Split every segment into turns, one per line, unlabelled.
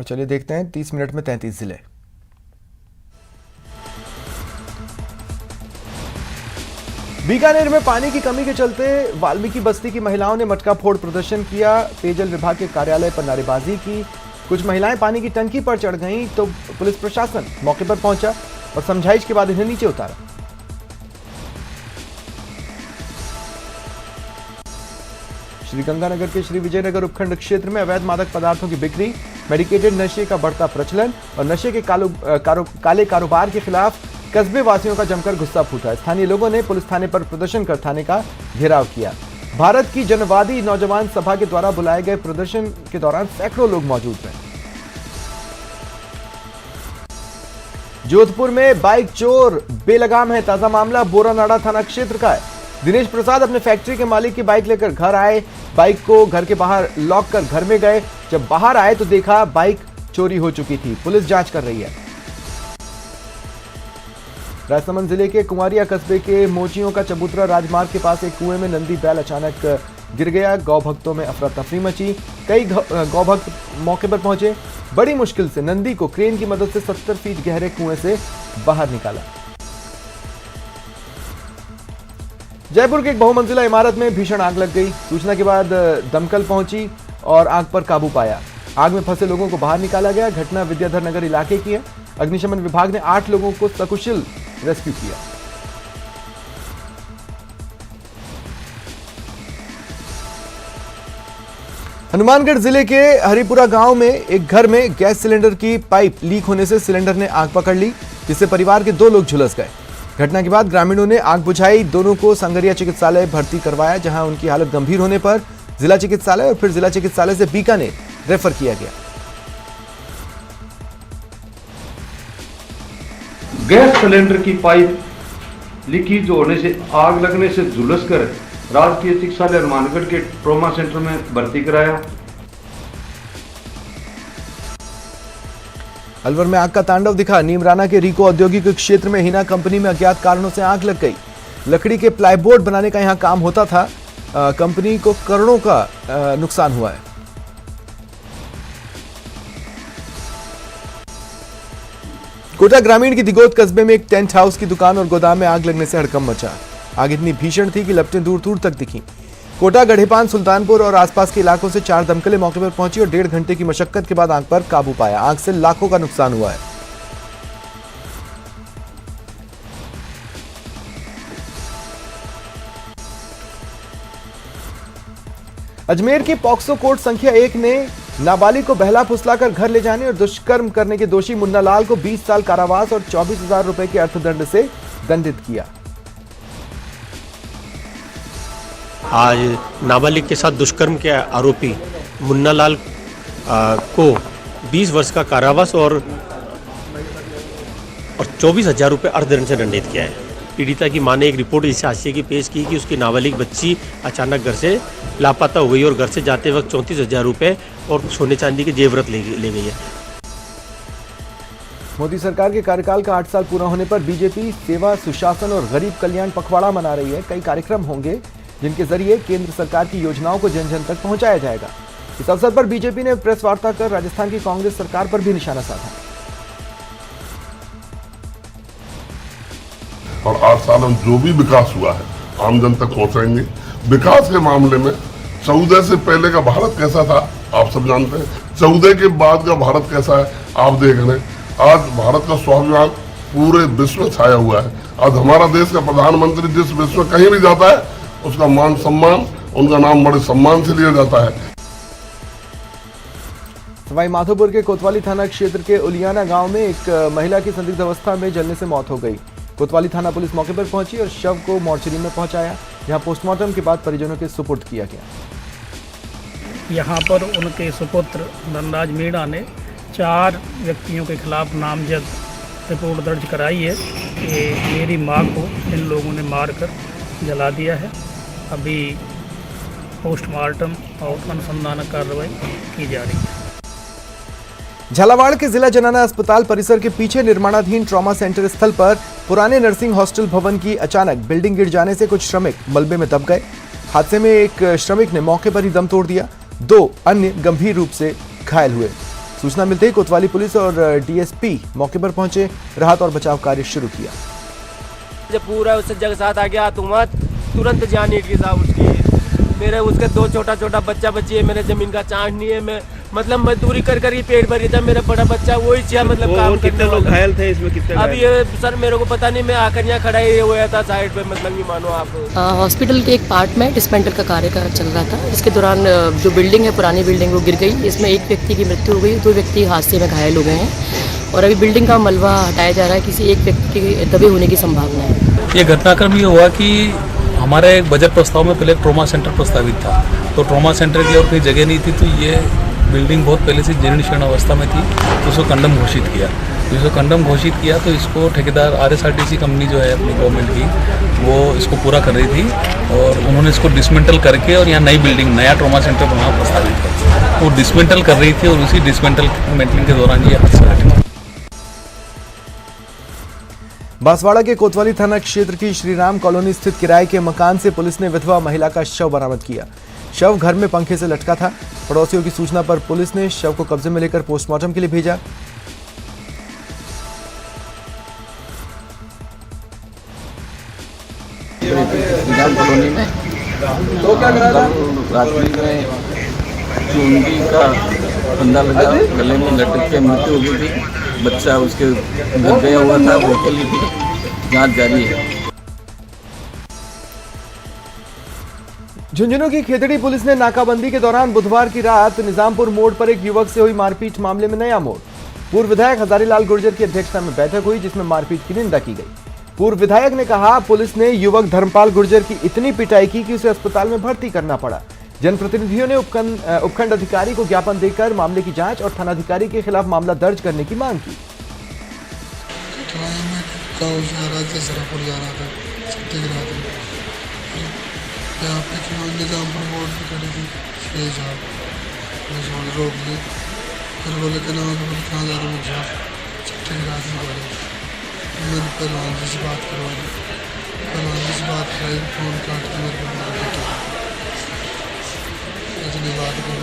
और चलिए देखते हैं 30 मिनट में 33 जिले। बीकानेर में पानी की कमी के चलते वाल्मीकि बस्ती की महिलाओं ने मटका फोड़ प्रदर्शन किया। पेयजल विभाग के कार्यालय पर नारेबाजी की। कुछ महिलाएं पानी की टंकी पर चढ़ गईं तो पुलिस प्रशासन मौके पर पहुंचा और समझाइश के बाद इन्हें नीचे उतारा। श्रीगंगानगर के श्री विजयनगर उपखंड क्षेत्र में अवैध मादक पदार्थों की बिक्री, मेडिकेटेड नशे का बढ़ता प्रचलन और नशे के काले कारोबार के खिलाफ कस्बे वासियों का जमकर गुस्सा फूटा। स्थानीय लोगों ने पुलिस थाने पर प्रदर्शन कर थाने का घेराव किया। भारत की जनवादी नौजवान सभा के द्वारा बुलाए गए प्रदर्शन के दौरान सैकड़ों लोग मौजूद रहे। जोधपुर में बाइक चोर बेलगाम है। ताजा मामला बोरानाड़ा थाना क्षेत्र का है। दिनेश प्रसाद अपने फैक्ट्री के मालिक की बाइक लेकर घर आए। बाइक को घर के बाहर लॉक कर घर में गए। जब बाहर आए तो देखा बाइक चोरी हो चुकी थी। पुलिस जांच कर रही है। राजसमंद जिले के कुमारिया कस्बे के मोचियों का चबूतरा राजमार्ग के पास एक कुएं में नंदी बैल अचानक गिर गया। गौ भक्तों में अफरा तफरी मची। कई गौ भक्त मौके पर पहुंचे। बड़ी मुश्किल से नंदी को क्रेन की मदद से 70 फीट गहरे कुएं से बाहर निकाला। जयपुर की एक बहुमंजिला इमारत में भीषण आग लग गई। सूचना के बाद दमकल पहुंची और आग पर काबू पाया। आग में फंसे लोगों को बाहर निकाला गया। घटना विद्याधर नगर इलाके की है। अग्निशमन विभाग ने 8 लोगों को सकुशल रेस्क्यू किया। हनुमानगढ़ जिले के हरिपुरा गांव में एक घर में गैस सिलेंडर की पाइप लीक होने से सिलेंडर ने आग पकड़ ली, जिससे परिवार के 2 लोग झुलस गए। घटना के बाद ग्रामीणों ने आग बुझाई। दोनों को संगरिया चिकित्सालय भर्ती करवाया, जहां उनकी हालत गंभीर होने पर जिला चिकित्सालय और फिर जिला चिकित्सालय से बीकानेर रेफर किया गया।
गैस सिलेंडर की पाइप लीकेज होने से आग लगने से झुलसकर राजकीय चिकित्सालय हनुमानगढ़ के ट्रॉमा सेंटर में भर्ती कराया।
अलवर में आग का तांडव दिखा। नीमराना के रिको औद्योगिक क्षेत्र में हिना कंपनी में अज्ञात कारणों से आग लग गई। लकड़ी के प्लाईबोर्ड बनाने का यहां काम होता था। कंपनी को करोड़ों का नुकसान हुआ है। कोटा ग्रामीण की दिगोद कस्बे में एक टेंट हाउस की दुकान और गोदाम में आग लगने से हड़कंप मचा। आग इतनी भीषण थी कि लपटें दूर दूर तक दिखीं। कोटा, गढ़ेपान, सुल्तानपुर और आसपास के इलाकों से 4 दमकलें मौके पर पहुंची और 1.5 घंटे की मशक्कत के बाद आग पर काबू पाया। आग से लाखों का नुकसान हुआ है। अजमेर की पॉक्सो कोर्ट संख्या 1 ने नाबालिग को बहला फुसलाकर घर ले जाने और दुष्कर्म करने के दोषी मुन्ना लाल को 20 साल कारावास और 24,000 रुपए के अर्थदंड से दंडित किया।
आज नाबालिग के साथ दुष्कर्म के आरोपी मुन्ना लाल को 20 वर्ष का कारावास और 24,000 रुपये अर्थदंड से दंडित किया है। पीड़िता की मां ने एक रिपोर्ट इस हादसे की पेश की कि उसकी नाबालिग बच्ची अचानक घर से लापता हो गई और घर से जाते वक्त 34,000 रुपये और सोने चांदी के जेवरत ले गई है।
मोदी सरकार के कार्यकाल का 8 साल पूरा होने पर बीजेपी सेवा, सुशासन और गरीब कल्याण पखवाड़ा मना रही है। कई कार्यक्रम होंगे जिनके जरिए केंद्र सरकार की योजनाओं को जन जन तक पहुंचाया जाएगा। इस अवसर पर बीजेपी ने प्रेस वार्ता कर राजस्थान की कांग्रेस सरकार पर भी निशाना साधा।
और 8 साल में जो भी विकास हुआ है आम जन तक पहुंचाएंगे। विकास के मामले में 14 से पहले का भारत कैसा था आप सब जानते हैं, 14 के बाद का भारत कैसा है आप देख रहे हैं। आज भारत का स्वाभिमान पूरे विश्व में छाया हुआ है। आज हमारा देश का प्रधानमंत्री जिस विश्व में कहीं भी जाता है उसका मान सम्मान, उनका नाम बड़े सम्मान से लिया जाता है।
सवाई माधोपुर के कोतवाली थाना क्षेत्र के उलियाना गांव में एक महिला की संदिग्ध अवस्था में जलने से मौत हो गई। कोतवाली थाना पुलिस मौके पर पहुंची और शव को मोर्चरी में पहुंचाया, जहां पोस्टमार्टम के बाद परिजनों के सुपुर्द किया गया।
यहाँ पर उनके सुपुत्र धनराज मीणा ने 4 व्यक्तियों के खिलाफ नामजद रिपोर्ट दर्ज कराई है कि मेरी मां को इन लोगों ने मारकर जला दिया है। अभी पोस्टमार्टम और अनुसंधान कार्रवाई की जा रही है।
झालावाड़ के जिला जनाना अस्पताल परिसर के पीछे निर्माणाधीन ट्रॉमा सेंटर स्थल पर पुराने नर्सिंग हॉस्टल भवन की अचानक बिल्डिंग गिर जाने से कुछ श्रमिक मलबे में दब गए। हादसे में एक श्रमिक ने मौके पर ही दम तोड़ दिया। 2 अन्य गंभीर रूप से घायल हुए। सूचना मिलते ही कोतवाली पुलिस और डीएसपी मौके पर पहुंचे, राहत और बचाव कार्य शुरू किया।
जब पूरा उस जगह साथ आ गया तो वहाँ तुरंत जान हिट गई साहब उसकी। मेरे उसके 2 छोटा बच्चा बच्ची है, मेरे जमीन का चांस नहीं है। मैं मतलब मजदूरी कर ही पेट भरी था। मेरा बड़ा बच्चा वही चाहिए मतलब काम
कितने लोग घायल थे इसमें? कितने
अब ये सर मेरे को पता नहीं, मैं आकर यहाँ खड़ा ही हुआ था साइड पे, मतलब नहीं मानो आप।
हॉस्पिटल के एक पार्ट में डिस्मेंटल का कार्य चल रहा था। इसके दौरान जो बिल्डिंग है, पुरानी बिल्डिंग, वो गिर गई। इसमें एक व्यक्ति की मृत्यु हो गई, 2 व्यक्ति हादसे में घायल हो गए हैं और अभी बिल्डिंग का मलबा हटाया जा रहा है। किसी एक व्यक्ति के दबे होने की संभावना है।
ये घटनाक्रम ये हुआ कि हमारे एक बजट प्रस्ताव में पहले ट्रॉमा सेंटर प्रस्तावित था, तो ट्रॉमा सेंटर की और कोई जगह नहीं थी, तो ये बिल्डिंग बहुत पहले से जीर्ण शीर्ण अवस्था में थी, तो उसको कंडम घोषित किया। तो इसको कंडम घोषित किया तो इसको ठेकेदार RSRTC कंपनी जो है अपनी गवर्नमेंट की, वो इसको पूरा कर रही थी और उन्होंने इसको डिसमेंटल करके और यहाँ नई बिल्डिंग, नया ट्रॉमा सेंटर बनाना प्रस्तावित था। वो डिसमेंटल कर रही थी और उसी डिसमेंटलिंग के दौरान ये हादसा घटा।
बांसवाड़ा के कोतवाली थाना क्षेत्र की श्रीराम कॉलोनी स्थित किराए के मकान से पुलिस ने विधवा महिला का शव बरामद किया। शव घर में पंखे से लटका था। पड़ोसियों की सूचना पर पुलिस ने शव को कब्जे में लेकर पोस्टमार्टम के लिए भेजा।
श्रीराम कॉलोनी में तो क्या करा था? रात्रि में चूंगी का फंदा लगा, गले में लटक के मृत्यु हो गई थी। बच्चा उसके घर गया हुआ था, वो अकेली थी। जांच जारी है।
झुंझुनू की खेतड़ी पुलिस ने नाकाबंदी के दौरान बुधवार की रात निजामपुर मोड़ पर एक युवक से हुई मारपीट मामले में नया मोड़। पूर्व विधायक हजारीलाल गुर्जर की अध्यक्षता में बैठक हुई, जिसमें मारपीट की निंदा की गई। पूर्व विधायक ने कहा, पुलिस ने युवक धर्मपाल गुर्जर की इतनी पिटाई की कि उसे अस्पताल में भर्ती करना पड़ा। जनप्रतिनिधियों ने उपखंड अधिकारी को ज्ञापन देकर मामले की जांच और थानाधिकारी के खिलाफ मामला दर्ज करने की मांग की।
यहाँ पे निजामपुर मोड़ पर खड़ी थी 6 साहब, पुलिस रोक ली। फिर बोले कि ना कहाँ जा रहे मुझे छुट्टी की रात में बोले। मैंने पहलवान जी से बात करवा दी। पहलवान जी से बात कराई, फ़ोन काट के मेरे को मार दिया। इतनी बात करो।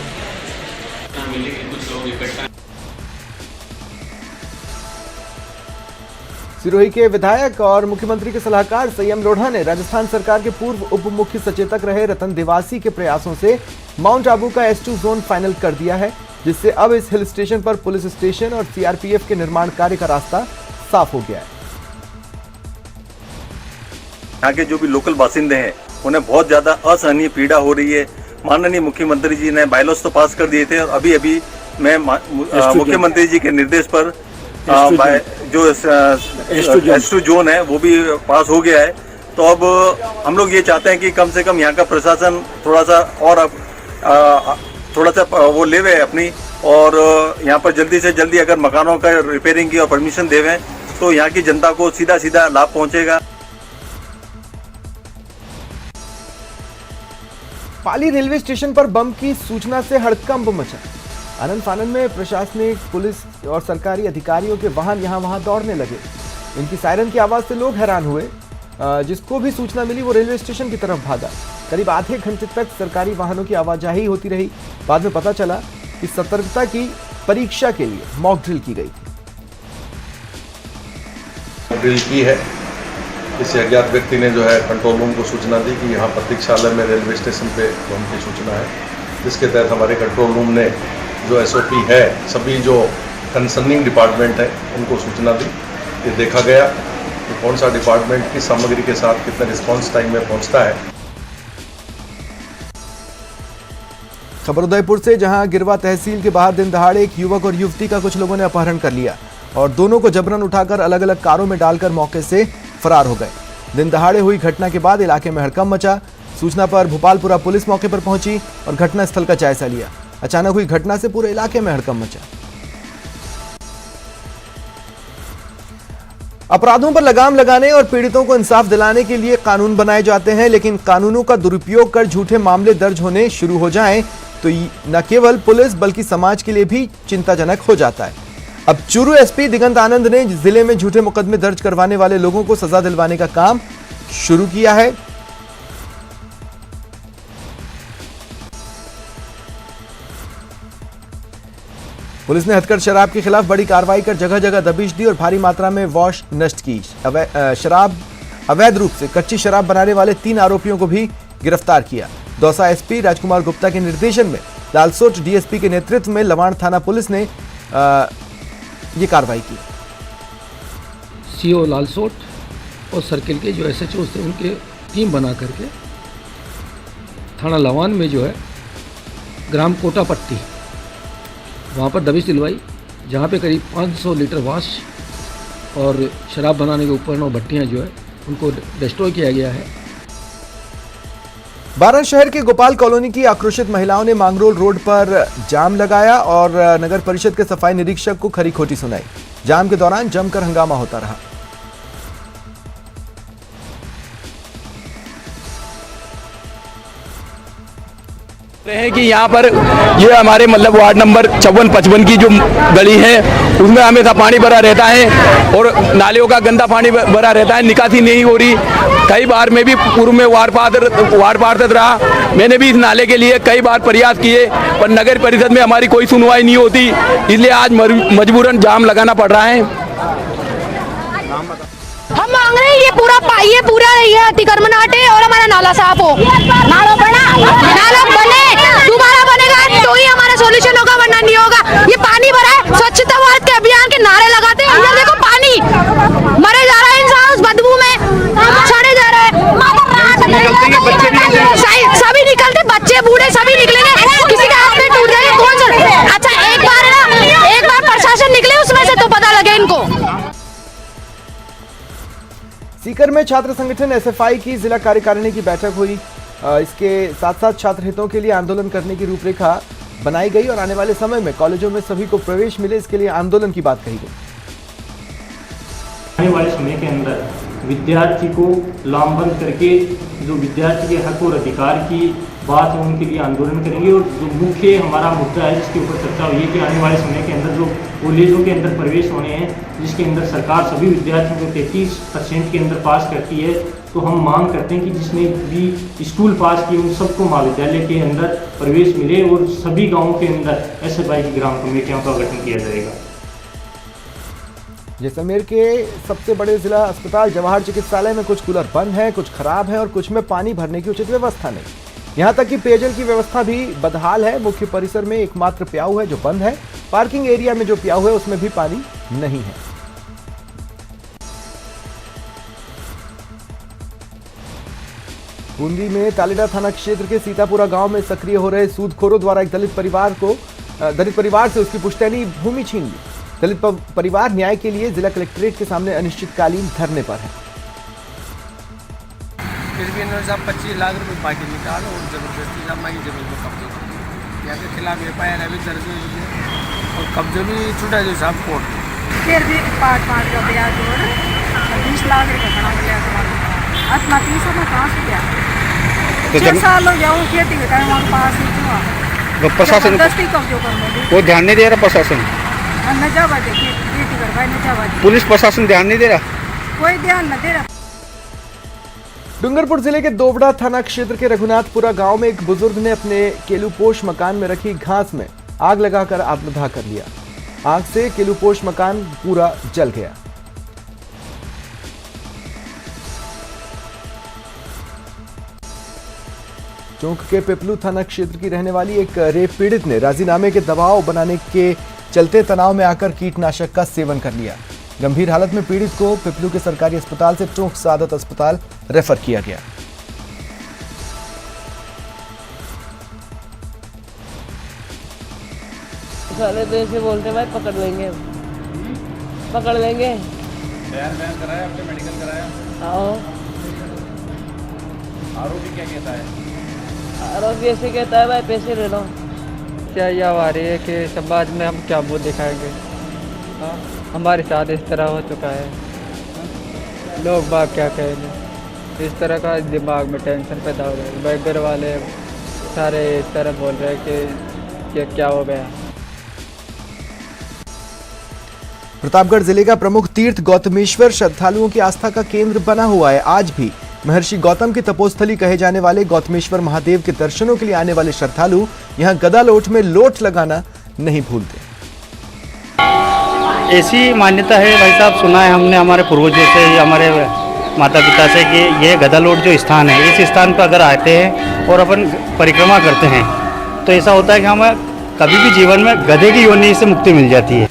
सिरोही के विधायक और मुख्यमंत्री के सलाहकार संयम लोढ़ा ने राजस्थान सरकार के पूर्व उप मुख्य सचेतक रहे रतन देवासी के प्रयासों से माउंट आबू का S2 जोन फाइनल कर दिया है, जिससे अब इस हिल स्टेशन पर पुलिस स्टेशन और CRPF के निर्माण कार्य का रास्ता साफ हो गया है।
यहाँ के जो भी लोकल बासिंदे हैं उन्हें बहुत ज्यादा असहनीय पीड़ा हो रही है। माननीय मुख्यमंत्री जी ने बायलॉज तो पास कर दिए थे और अभी मैं मुख्यमंत्री जी के निर्देश पर जो S2 जोन है वो भी पास हो गया है। तो अब हम लोग ये चाहते हैं कि कम से कम यहाँ का प्रशासन थोड़ा सा वो लेवे अपनी, और यहाँ पर जल्दी से जल्दी अगर मकानों का रिपेयरिंग की और परमिशन देवे तो यहाँ की जनता को सीधा सीधा लाभ पहुँचेगा।
पाली रेलवे स्टेशन पर बम की सूचना से हड़कंप मचा। आनंद फानंद में प्रशासनिक, पुलिस और सरकारी अधिकारियों के वाहन यहां वहां दौड़ने लगे। इनकी सायरन की आवाज से लोग हैरान हुए। जिसको भी सूचना मिली वो रेलवे स्टेशन की तरफ भागा। करीब आधे घंटे तक सरकारी वाहनों की आवाजाही होती रही। बाद में पता चला कि सतर्कता की परीक्षा के लिए मॉक ड्रिल की गई थी।
ड्रिल की है। किसी अज्ञात व्यक्ति ने जो है कंट्रोल रूम को सूचना दी कि यहाँ प्रतीक्षालय में रेलवे स्टेशन पे बम की सूचना है, जिसके तहत हमारे कंट्रोल रूम ने जो SOP है सभी जो कंसर्निंग डिपार्टमेंट है उनको सूचना दी। ये देखा गया कि कौन सा डिपार्टमेंट किस सामग्री के साथ कितने रिस्पॉन्स टाइम में पहुंचता है।
खबर उदयपुर से, जहां गिरवा तहसील के बाहर दिन दहाड़े एक युवक और युवती का कुछ लोगों ने अपहरण कर लिया और दोनों को जबरन उठाकर अलग अलग कारों में डालकर मौके से फरार हो गए। दिन दहाड़े हुई घटना के बाद इलाके में हड़कंप मचा। सूचना पर भोपालपुरा पुलिस मौके पर पहुंची और घटनास्थल का जायजा लिया। अचानक हुई घटना से पूरे इलाके में हड़कंप मचा। अपराधों पर लगाम लगाने और पीड़ितों को इंसाफ दिलाने के लिए कानून बनाए जाते हैं, लेकिन कानूनों का दुरुपयोग कर झूठे मामले दर्ज होने शुरू हो जाएं तो न केवल पुलिस बल्कि समाज के लिए भी चिंताजनक हो जाता है। अब चूरू SP दिगंत आनंद ने जिले में झूठे मुकदमे दर्ज करवाने वाले लोगों को सजा दिलवाने का काम शुरू किया है। पुलिस ने हथकढ़ शराब के खिलाफ बड़ी कार्रवाई कर जगह जगह दबिश दी और भारी मात्रा में वॉश नष्ट की। अवैध रूप से कच्ची शराब बनाने वाले 3 आरोपियों को भी गिरफ्तार किया। दौसा एसपी राजकुमार गुप्ता के निर्देशन में लालसोट डीएसपी के नेतृत्व में लवाण थाना पुलिस ने ये कार्रवाई की।
सीओ लालसोट और सर्किल के जो एसएचओ थे उनके टीम बना करके थाना लवान में जो है ग्राम कोटापट्टी वहाँ पर दबिश दिलवाई, जहाँ पे करीब 500 लीटर वाश और शराब बनाने के उपकरण और भट्टियाँ जो है उनको डिस्ट्रॉय किया गया है।
बारह शहर के गोपाल कॉलोनी की आक्रोशित महिलाओं ने मांगरोल रोड पर जाम लगाया और नगर परिषद के सफाई निरीक्षक को खरी खोटी सुनाई। जाम के दौरान जमकर हंगामा होता रहा।
है कि यहाँ पर ये हमारे मतलब वार्ड नंबर 54-55 की जो गली है उसमें हमेशा पानी भरा रहता है और नालियों का गंदा पानी भरा रहता है, निकासी नहीं हो रही। कई बार मैं भी पूर्व में वार्ड पार्षद रहा, मैंने भी इस नाले के लिए कई बार प्रयास किए पर नगर परिषद में हमारी कोई सुनवाई नहीं होती, इसलिए आज मजबूरन जाम लगाना पड़ रहा है।
हम मांग रहे हैं ये पूरा ये अतिक्रमण हटे और हमारा नाला साफ हो। नाला बने, दोबारा बनेगा तो ही हमारा सॉल्यूशन होगा, वरना नहीं होगा। ये पानी भरा है, स्वच्छता भारत के अभियान के नारे लगाते हैं, ये देखो पानी मरे जा रहा है इंसान उस बदबू में, सड़े जा रहा है। सभी निकलते, बच्चे बूढ़े सभी निकलेंगे, किसी का हाथ में टूट जाएगा कौन सा। अच्छा एक बार प्रशासन निकले उसमें से तो पता लगे इनको।
सीकर में छात्र संगठन एसएफआई की जिला कार्यकारिणी की बैठक हुई। इसके साथ साथ छात्र हितों के लिए आंदोलन करने की रूपरेखा बनाई गई और आने वाले समय में कॉलेजों में सभी को प्रवेश मिले, इसके लिए आंदोलन की बात कही गई।
आने वाले समय के अंदर विद्यार्थी को लामबंद करके जो विद्यार्थी के हक और अधिकार की बात है उनके लिए आंदोलन करेंगे। और जो मुख्य हमारा मुद्दा है जिसके ऊपर चर्चा हुई है कि आने वाले समय के अंदर जो कॉलेजों के अंदर प्रवेश होने हैं जिसके अंदर सरकार सभी विद्यार्थियों को 33% के अंदर पास करती है, तो हम मांग करते हैं कि जिसने भी स्कूल पास किए उन सबको महाविद्यालय के अंदर प्रवेश मिले और सभी गाँवों के अंदर एसएफआई की ग्राम कमेटियों का गठन किया जाएगा।
जैसलमेर के सबसे बड़े जिला अस्पताल जवाहर चिकित्सालय में कुछ कूलर बंद हैं, कुछ खराब हैं और कुछ में पानी भरने की उचित व्यवस्था नहीं। यहां तक कि पेयजल की व्यवस्था भी बदहाल है। मुख्य परिसर में एकमात्र प्याऊ है जो बंद है। पार्किंग एरिया में जो प्याऊ है उसमें भी पानी नहीं है। बूंदी में तालेडा थाना क्षेत्र के सीतापुरा गांव में सक्रिय हो रहे सूदखोरों द्वारा एक दलित परिवार से उसकी पुश्तैनी भूमि छीन ली। दलित परिवार न्याय के लिए जिला कलेक्ट्रेट के सामने अनिश्चितकालीन धरने पर है।
फिर भी इन्होंने साहब 25 लाख रुपए बाकी निकालो और जबरदस्ती हमारी जमीन को कब्जे कर यहाँ के खिलाफ एफआईआर अभी दर्ज हुई है और कब्जे भी छुटा जो साहब कोर्ट
फिर भी 5 का ब्याज और 20 लाख रुपये खड़ा हो गया तुम्हारा इतना 30 में कहाँ से गया 6 साल हो जाऊँ खेती के टाइम हमारे पास नहीं हुआ
प्रशासन
जबरदस्ती कब्जों करने
वो ध्यान नहीं दे रहा। प्रशासन
नजाबाद खेती कर भाई नजाबाद
पुलिस प्रशासन ध्यान नहीं दे रहा,
कोई ध्यान न दे रहा।
डूंगरपुर जिले के दोबड़ा थाना क्षेत्र के रघुनाथपुरा गांव में एक बुजुर्ग ने अपने केलूपोश मकान में रखी घास में आग लगाकर आत्मदाह कर लिया। आग से केलूपोश मकान पूरा जल गया। चौक के पिपलू थाना क्षेत्र की रहने वाली एक रेप पीड़ित ने राजीनामे के दबाव बनाने के चलते तनाव में आकर कीटनाशक का सेवन कर लिया। गंभीर हालत में पीड़ित को पिपलू के सरकारी अस्पताल से टोंक सादत अस्पताल रेफर किया गया।
साले तो ऐसे बोलते भाई पकड़ लेंगे
बयान कराया आपने मेडिकल कराया।
आओ
आरोपी क्या कहता है?
आरोपी ऐसे कहता है भाई पैसे ले लो।
क्या यह आ रही है कि समाज में हम क्या मुँह दिखाएंगे। हमारे साथ इस तरह हो चुका है, लोग बाग क्या कहेंगे। इस तरह का दिमाग में टेंशन पैदा हो गया। भाई घर वाले सारे इस तरह बोल रहे हैं कि ये क्या हो गया।
प्रतापगढ़ जिले का प्रमुख तीर्थ गौतमेश्वर श्रद्धालुओं की आस्था का केंद्र बना हुआ है। आज भी महर्षि गौतम की तपोस्थली कहे जाने वाले गौतमेश्वर महादेव के दर्शनों के लिए आने वाले श्रद्धालु यहां गदा लोट में लोट लगाना नहीं भूलते।
ऐसी मान्यता है भाई साहब, सुना है हमने हमारे पूर्वजों से या हमारे माता पिता से कि ये गदालोट जो स्थान है, इस स्थान पर अगर आते हैं और अपन परिक्रमा करते हैं तो ऐसा होता है कि हमें कभी भी जीवन में गधे की योनि से मुक्ति मिल जाती है।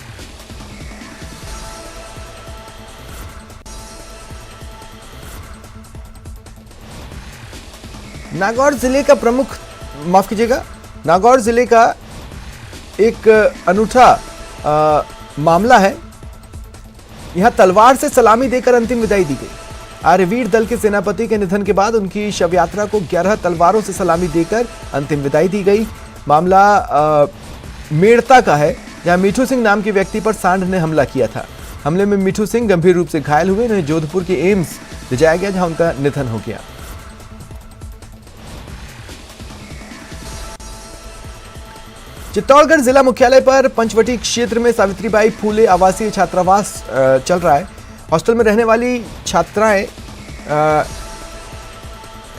नागौर जिले का प्रमुख, माफ कीजिएगा, नागौर जिले का एक अनूठा मामला है। यहां तलवार से सलामी देकर अंतिम विदाई दी गई। आर्यवीर दल के सेनापति के निधन के बाद उनकी शव यात्रा को 11 तलवारों से सलामी देकर अंतिम विदाई दी गई। मामला मेड़ता का है, जहां मीठू सिंह नाम के व्यक्ति पर सांड ने हमला किया था। हमले में मीठू सिंह गंभीर रूप से घायल हुए। उन्हें जोधपुर के एम्स ले जाया गया, जहां उनका निधन हो गया। चित्तौड़गढ़ जिला मुख्यालय पर पंचवटी क्षेत्र में सावित्रीबाई फूले आवासीय छात्रावास चल रहा है। हॉस्टल में रहने वाली छात्राएं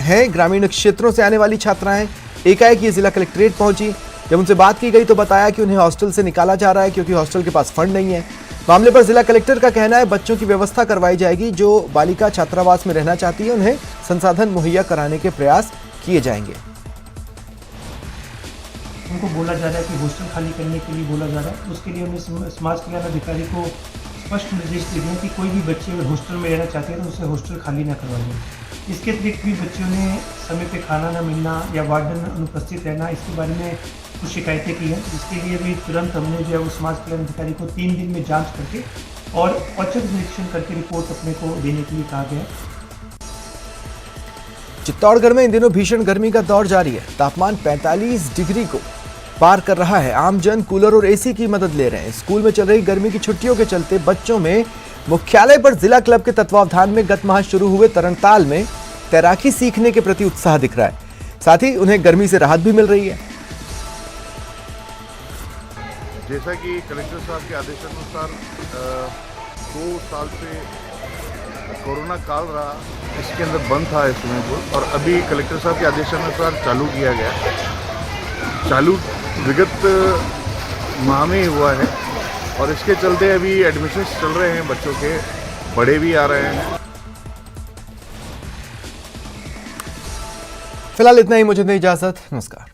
हैं, ग्रामीण क्षेत्रों से आने वाली छात्राएं। एकाएक ये जिला कलेक्ट्रेट पहुंची। जब उनसे बात की गई तो बताया कि उन्हें हॉस्टल से निकाला जा रहा है क्योंकि हॉस्टल के पास फंड नहीं है। मामले पर जिला कलेक्टर का कहना है बच्चों की व्यवस्था करवाई जाएगी। जो बालिका छात्रावास में रहना चाहती है उन्हें संसाधन मुहैया कराने के प्रयास किए जाएंगे।
उनको बोला जा रहा है कि हॉस्टल खाली करने के लिए बोला जा रहा है। उसके लिए हमने समाज कल्याण अधिकारी को स्पष्ट निर्देश दे दिए कि कोई भी बच्चे अगर हॉस्टल में रहना चाहते हैं तो उसे हॉस्टल खाली ना करवाइए। इसके अतिरिक्त भी बच्चों ने समय पे खाना न मिलना या वार्डन अनुपस्थित रहना, इसके बारे में कुछ शिकायतें की हैं, जिसके लिए भी तुरंत हमने जो है वो समाज कल्याण अधिकारी को 3 दिन में जाँच करके और औचक निरीक्षण करके रिपोर्ट अपने को देने के लिए कहा गया।
चित्तौड़गढ़ में इन दिनों भीषण गर्मी का दौर जारी है। तापमान 45 डिग्री को पार कर रहा है। आमजन कूलर और एसी की मदद ले रहे हैं। स्कूल में चल रही गर्मी की छुट्टियों के चलते बच्चों में मुख्यालय पर जिला क्लब के तत्वावधान में गत माह शुरू हुए तरणताल में तैराकी सीखने के प्रति उत्साह दिख रहा है। साथ ही उन्हें गर्मी से राहत भी मिल रही है।
जैसा कि कलेक्टर साहब के आदेशानुसार 2 साल से कोरोना काल रहा, इसके अंदर बंद था स्विमिंग पूल और अभी कलेक्टर साहब के आदेशानुसार चालू किया गया। चालू विगत माह में हुआ है और इसके चलते अभी एडमिशन्स चल रहे हैं, बच्चों के बड़े भी आ रहे हैं।
फिलहाल इतना ही, मुझे दें इजाजत, नमस्कार।